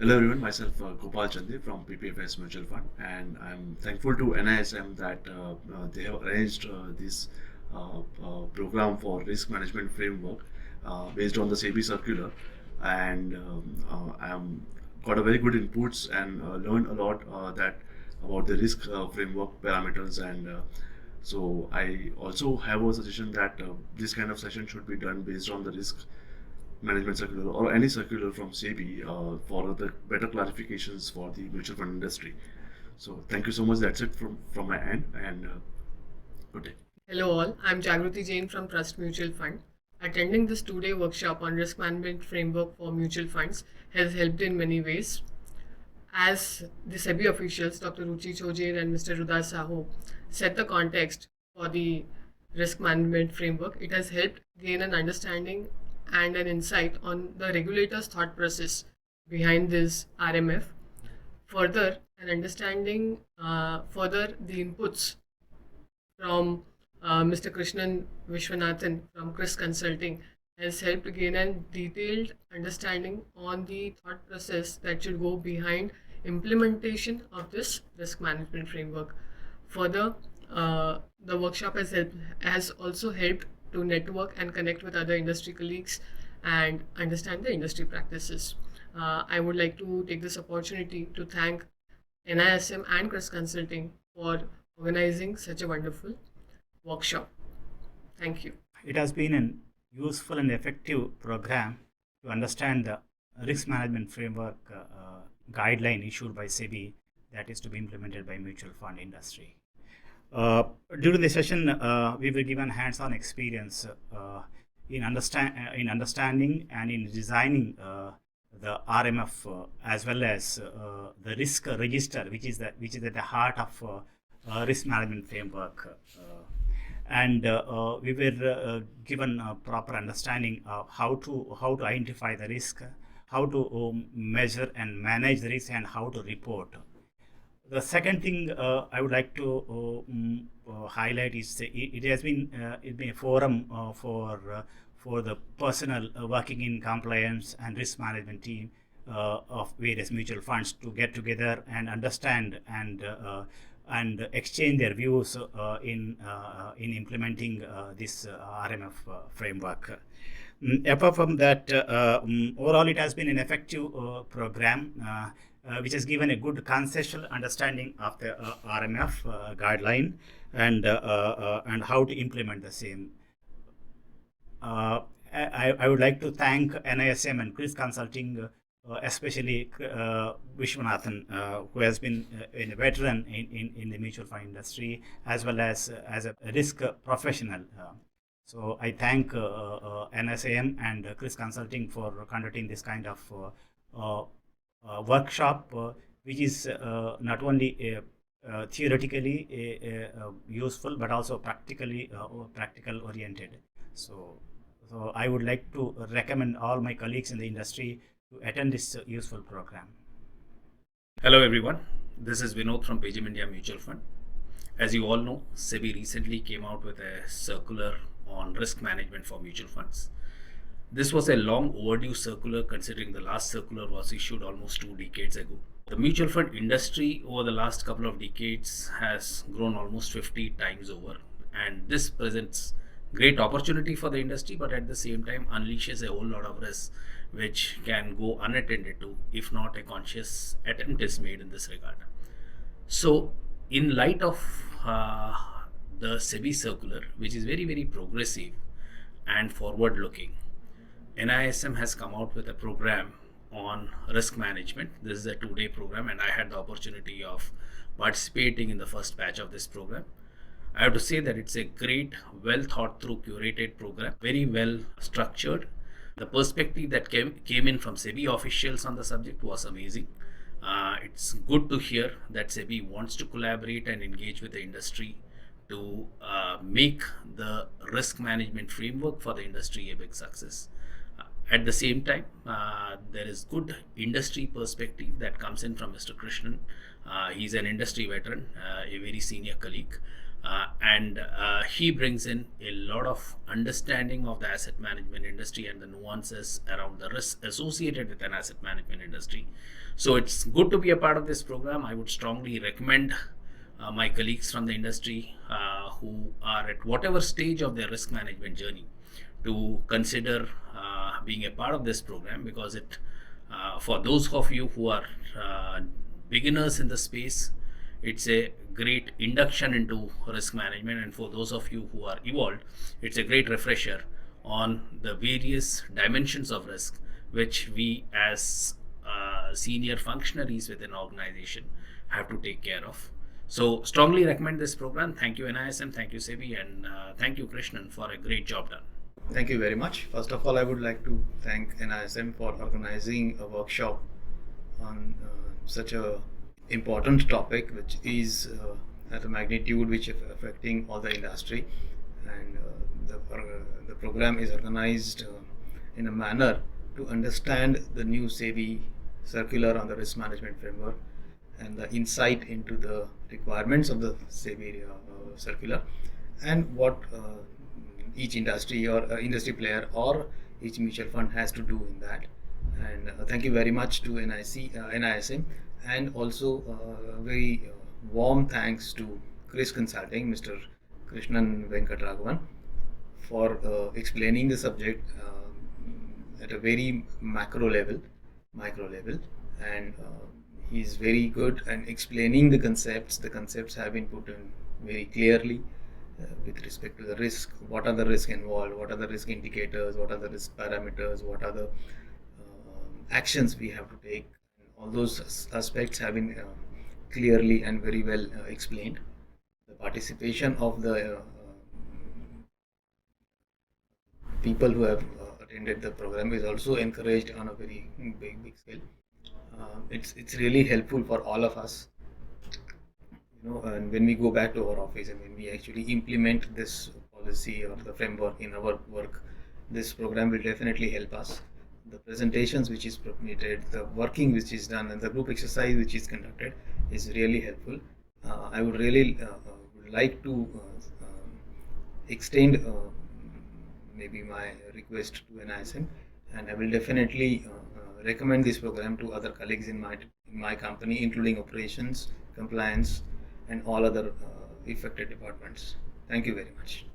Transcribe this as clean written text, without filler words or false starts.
Hello everyone, myself Gopal Chandi from PPFS Mutual Fund, and I'm thankful to NISM that they have arranged this program for risk management framework based on the SEBI circular, and I'm got a very good inputs and learned a lot that about the risk framework parameters, and so I also have a suggestion that this kind of session should be done based on the risk management circular or any circular from SEBI for the better clarifications for the mutual fund industry. So thank you so much. That's it from my end, and good day. Hello all, I'm Jagruti Jain from Trust Mutual Fund. Attending this two-day workshop on risk management framework for mutual funds has helped in many ways. As the SEBI officials, Dr. Ruchi Chojer and Mr. Rudar Sahu, set the context for the risk management framework, it has helped gain an understanding and an insight on the regulator's thought process behind this RMF. Further, an understanding further the inputs from Mr. Krishnan Vishwanathan from Chris Consulting has helped gain a detailed understanding on the thought process that should go behind implementation of this risk management framework. Further, the workshop has also helped to network and connect with other industry colleagues and understand the industry practices. I would like to take this opportunity to thank NISM and Chris Consulting for organizing such a wonderful workshop. Thank you. It has been an useful and effective program to understand the risk management framework guideline issued by SEBI that is to be implemented by mutual fund industry. During the session, we were given hands-on experience in understanding and in designing the RMF as well as the risk register, which is at the heart of risk management framework. And we were given a proper understanding of how to identify the risk, how to measure and manage the risk, and how to report. The second thing I would like to highlight is it has been a forum for the personnel working in compliance and risk management team of various mutual funds to get together and understand and exchange their views in implementing this RMF framework. Apart from that, overall it has been an effective program which has given a good conceptual understanding of the RMF guideline and how to implement the same. I would like to thank NISM and Chris Consulting, especially Vishwanathan, who has been a veteran in the mutual fund industry as well as a risk professional. So I thank NSAM and Chris Consulting for conducting this kind of workshop, which is not only theoretically useful but also practical oriented. So I would like to recommend all my colleagues in the industry to attend this useful program. Hello everyone, this is Vinod from Pagem India Mutual Fund. As you all know, SEBI recently came out with a circular on risk management for mutual funds. This was a long overdue circular considering the last circular was issued almost 2 decades ago. The mutual fund industry over the last couple of decades has grown almost 50 times over, and this presents great opportunity for the industry, but at the same time unleashes a whole lot of risk which can go unattended to if not a conscious attempt is made in this regard. So in light of the SEBI circular, which is very progressive and forward looking, NISM has come out with a program on risk management. This is a 2-day program and I had the opportunity of participating in the first batch of this program. I have to say that it's a great, well thought through, curated program, very well structured. The perspective that came in from SEBI officials on the subject was amazing. It's good to hear that SEBI wants to collaborate and engage with the industry to make the risk management framework for the industry a big success. At the same time, there is good industry perspective that comes in from Mr. Krishnan. He's an industry veteran, a very senior colleague. and he brings in a lot of understanding of the asset management industry and the nuances around the risks associated with an asset management industry. So it's good to be a part of this program. I would strongly recommend my colleagues from the industry who are at whatever stage of their risk management journey to consider being a part of this program, because it for those of you who are beginners in the space, it's a great induction into risk management, and for those of you who are evolved, it's a great refresher on the various dimensions of risk which we as senior functionaries within an organization have to take care of. So strongly recommend this program. Thank you NISM, thank you SEBI, and thank you Krishnan for a great job done. Thank you very much. First of all, I would like to thank NISM for organizing a workshop on such a important topic, which is at a magnitude which is affecting all the industry, and the program is organized in a manner to understand the new SEBI circular on the risk management framework and the insight into the requirements of the SEBI circular, and what each industry or industry player or each mutual fund has to do in that. And thank you very much to NISM, and also very warm thanks to Chris Consulting, Mr. Krishnan Venkatraghavan, for explaining the subject at a very micro level, and he's very good at explaining the concepts. The concepts have been put in very clearly with respect to the risk. What are the risks involved? What are the risk indicators? What are the risk parameters? What are the actions we have to take? All those aspects have been clearly and very well explained. The participation of the people who have attended the program is also encouraged on a very big scale. It's really helpful for all of us, and when we go back to our office and when we actually implement this policy or the framework in our work, this program will definitely help us. The presentations which is permitted, the working which is done, and the group exercise which is conducted is really helpful. I would really would like to extend maybe my request to NISM, and I will definitely recommend this program to other colleagues in my company, including operations, compliance, and all other affected departments. Thank you very much.